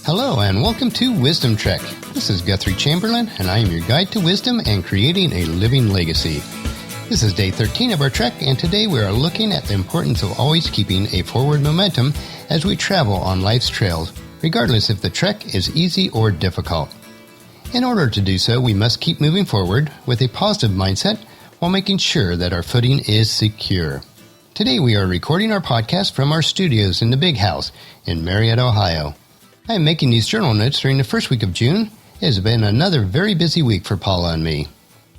Hello and welcome to Wisdom Trek. This is Guthrie Chamberlain and I am your guide to wisdom and creating a living legacy. This is day 13 of our trek, and today we are looking at the importance of always keeping a forward momentum as we travel on life's trails, regardless if the trek is easy or difficult. In order to do so, we must keep moving forward with a positive mindset while making sure that our footing is secure. Today we are recording our podcast from our studios in the Big House in Marietta, Ohio. I am making these journal notes during the first week of June. It has been another very busy week for Paula and me.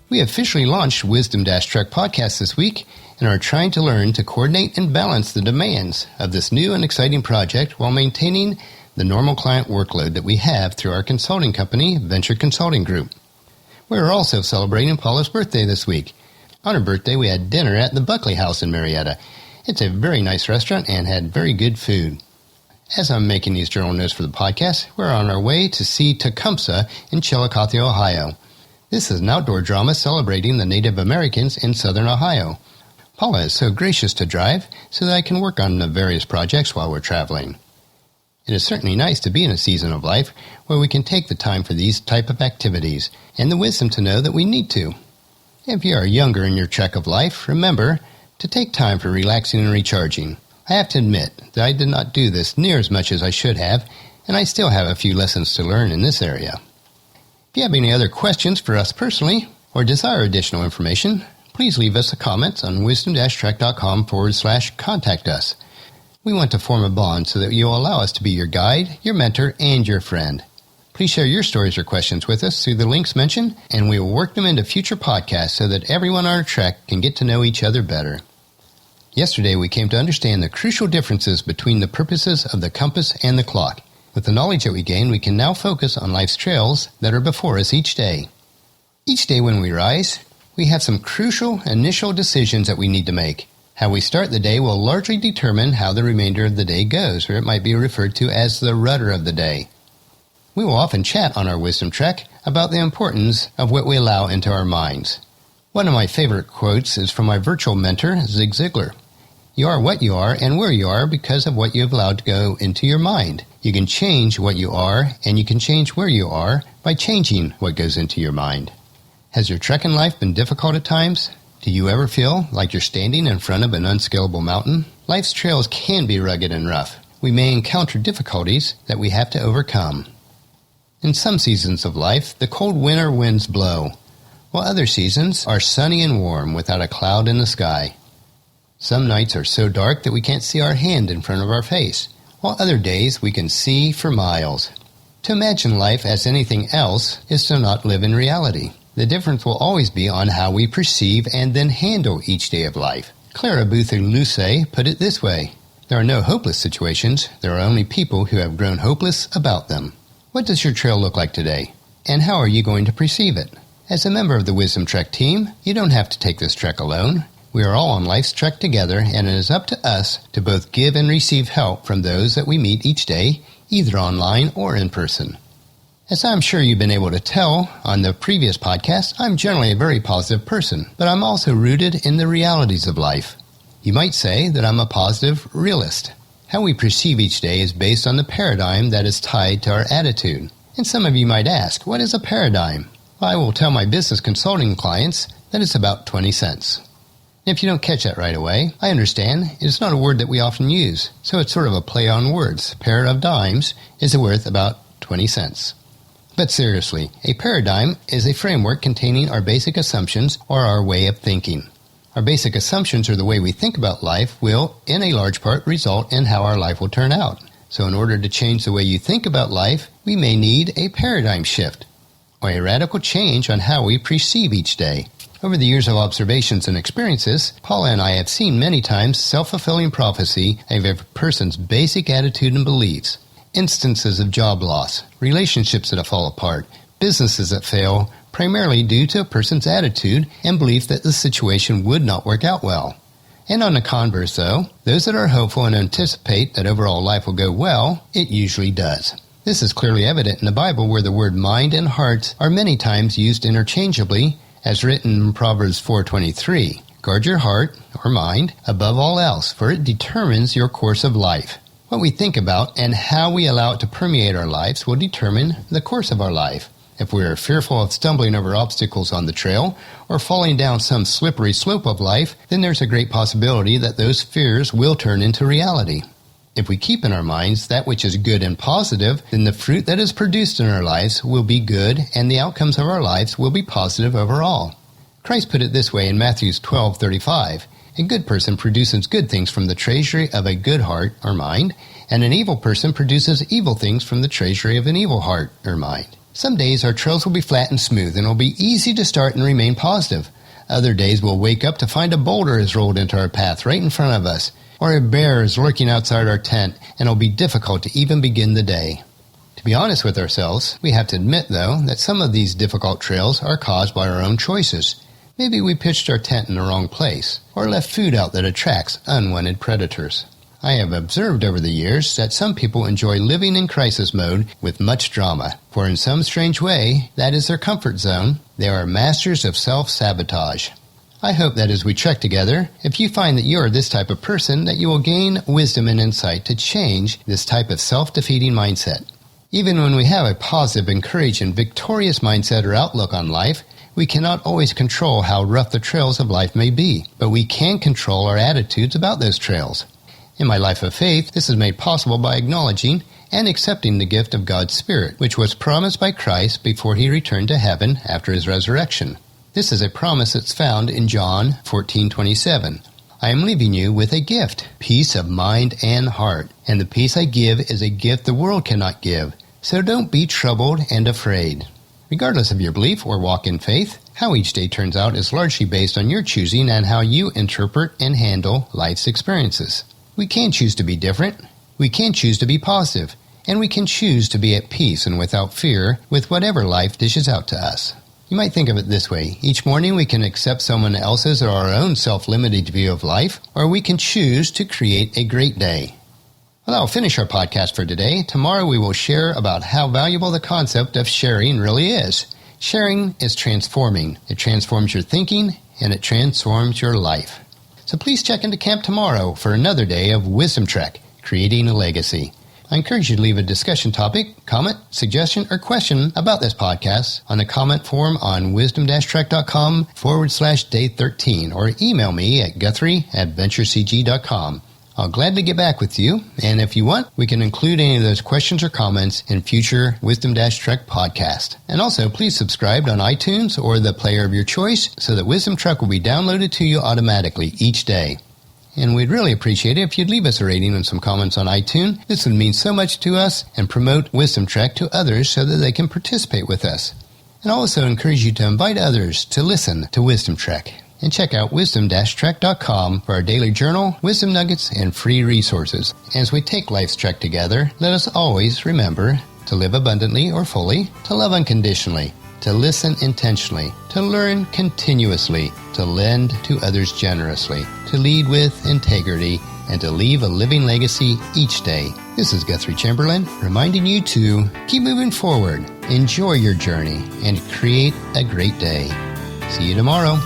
We officially launched Wisdom-Trek podcast this week and are trying to learn to coordinate and balance the demands of this new and exciting project while maintaining the normal client workload that we have through our consulting company, Venture Consulting Group. We are also celebrating Paula's birthday this week. On her birthday, we had dinner at the Buckley House in Marietta. It's a very nice restaurant and had very good food. As I'm making these journal notes for the podcast, we're on our way to see Tecumseh in Chillicothe, Ohio. This is an outdoor drama celebrating the Native Americans in southern Ohio. Paula is so gracious to drive so that I can work on the various projects while we're traveling. It is certainly nice to be in a season of life where we can take the time for these type of activities and the wisdom to know that we need to. If you are younger in your trek of life, remember to take time for relaxing and recharging. I have to admit that I did not do this near as much as I should have, and I still have a few lessons to learn in this area. If you have any other questions for us personally or desire additional information, please leave us a comment on wisdom-trek.com/contact us. We want to form a bond so that you'll allow us to be your guide, your mentor, and your friend. Please share your stories or questions with us through the links mentioned, and we will work them into future podcasts so that everyone on our trek can get to know each other better. Yesterday, we came to understand the crucial differences between the purposes of the compass and the clock. With the knowledge that we gain, we can now focus on life's trails that are before us each day. Each day when we rise, we have some crucial initial decisions that we need to make. How we start the day will largely determine how the remainder of the day goes, or it might be referred to as the rudder of the day. We will often chat on our Wisdom Trek about the importance of what we allow into our minds. One of my favorite quotes is from my virtual mentor, Zig Ziglar. You are what you are and where you are because of what you have allowed to go into your mind. You can change what you are, and you can change where you are by changing what goes into your mind. Has your trek in life been difficult at times? Do you ever feel like you're standing in front of an unscalable mountain? Life's trails can be rugged and rough. We may encounter difficulties that we have to overcome. In some seasons of life, the cold winter winds blow, while other seasons are sunny and warm without a cloud in the sky. Some nights are so dark that we can't see our hand in front of our face, while other days we can see for miles. To imagine life as anything else is to not live in reality. The difference will always be on how we perceive and then handle each day of life. Clara Boothe-Luce put it this way: there are no hopeless situations, there are only people who have grown hopeless about them. What does your trail look like today, and how are you going to perceive it? As a member of the Wisdom Trek team, you don't have to take this trek alone. We are all on life's trek together, and it is up to us to both give and receive help from those that we meet each day, either online or in person. As I'm sure you've been able to tell on the previous podcast, I'm generally a very positive person, but I'm also rooted in the realities of life. You might say that I'm a positive realist. How we perceive each day is based on the paradigm that is tied to our attitude. And some of you might ask, what is a paradigm? Well, I will tell my business consulting clients that it's about 20 cents. If you don't catch that right away, I understand it's not a word that we often use, so it's sort of a play on words. Pair of dimes is worth about 20 cents. But seriously, a paradigm is a framework containing our basic assumptions or our way of thinking. Our basic assumptions or the way we think about life will, in a large part, result in how our life will turn out. So in order to change the way you think about life, we may need a paradigm shift, or a radical change on how we perceive each day. Over the years of observations and experiences, Paula and I have seen many times self-fulfilling prophecy of a person's basic attitude and beliefs. Instances of job loss, relationships that fall apart, businesses that fail, primarily due to a person's attitude and belief that the situation would not work out well. And on the converse, though, those that are hopeful and anticipate that overall life will go well, it usually does. This is clearly evident in the Bible, where the word mind and heart are many times used interchangeably, as written in Proverbs 4:23. Guard your heart, or mind, above all else, for it determines your course of life. What we think about and how we allow it to permeate our lives will determine the course of our life. If we are fearful of stumbling over obstacles on the trail or falling down some slippery slope of life, then there's a great possibility that those fears will turn into reality. If we keep in our minds that which is good and positive, then the fruit that is produced in our lives will be good and the outcomes of our lives will be positive overall. Christ put it this way in Matthew 12:35. A good person produces good things from the treasury of a good heart or mind, and an evil person produces evil things from the treasury of an evil heart or mind. Some days our trails will be flat and smooth and it will be easy to start and remain positive. Other days we'll wake up to find a boulder has rolled into our path right in front of us, or a bear is lurking outside our tent, and it'll be difficult to even begin the day. To be honest with ourselves, we have to admit, though, that some of these difficult trails are caused by our own choices. Maybe we pitched our tent in the wrong place, or left food out that attracts unwanted predators. I have observed over the years that some people enjoy living in crisis mode with much drama, for in some strange way, that is their comfort zone. They are masters of self-sabotage. I hope that as we trek together, if you find that you are this type of person, that you will gain wisdom and insight to change this type of self-defeating mindset. Even when we have a positive, encouraging, victorious mindset or outlook on life, we cannot always control how rough the trails of life may be, but we can control our attitudes about those trails. In my life of faith, this is made possible by acknowledging and accepting the gift of God's Spirit, which was promised by Christ before he returned to heaven after his resurrection. This is a promise that's found in John 14:27. I am leaving you with a gift, peace of mind and heart, and the peace I give is a gift the world cannot give, so don't be troubled and afraid. Regardless of your belief or walk in faith, how each day turns out is largely based on your choosing and how you interpret and handle life's experiences. We can choose to be different, we can choose to be positive, and we can choose to be at peace and without fear with whatever life dishes out to us. You might think of it this way. Each morning we can accept someone else's or our own self-limited view of life, or we can choose to create a great day. Well, that will finish our podcast for today. Tomorrow we will share about how valuable the concept of sharing really is. Sharing is transforming. It transforms your thinking, and it transforms your life. So please check into camp tomorrow for another day of Wisdom Trek, Creating a Legacy. I encourage you to leave a discussion topic, comment, suggestion, or question about this podcast on the comment form on wisdom-trek.com/day13 or email me at guthrie@venturecg.com. I'll gladly get back with you, and if you want, we can include any of those questions or comments in future Wisdom-Trek podcast. And also, please subscribe on iTunes or the player of your choice so that Wisdom Trek will be downloaded to you automatically each day. And we'd really appreciate it if you'd leave us a rating and some comments on iTunes. This would mean so much to us and promote Wisdom Trek to others so that they can participate with us. And also encourage you to invite others to listen to Wisdom Trek. And check out wisdom-trek.com for our daily journal, wisdom nuggets, and free resources. As we take life's trek together, let us always remember to live abundantly or fully, to love unconditionally, to listen intentionally, to learn continuously, to lend to others generously, to lead with integrity, and to leave a living legacy each day. This is Guthrie Chamberlain, reminding you to keep moving forward, enjoy your journey, and create a great day. See you tomorrow.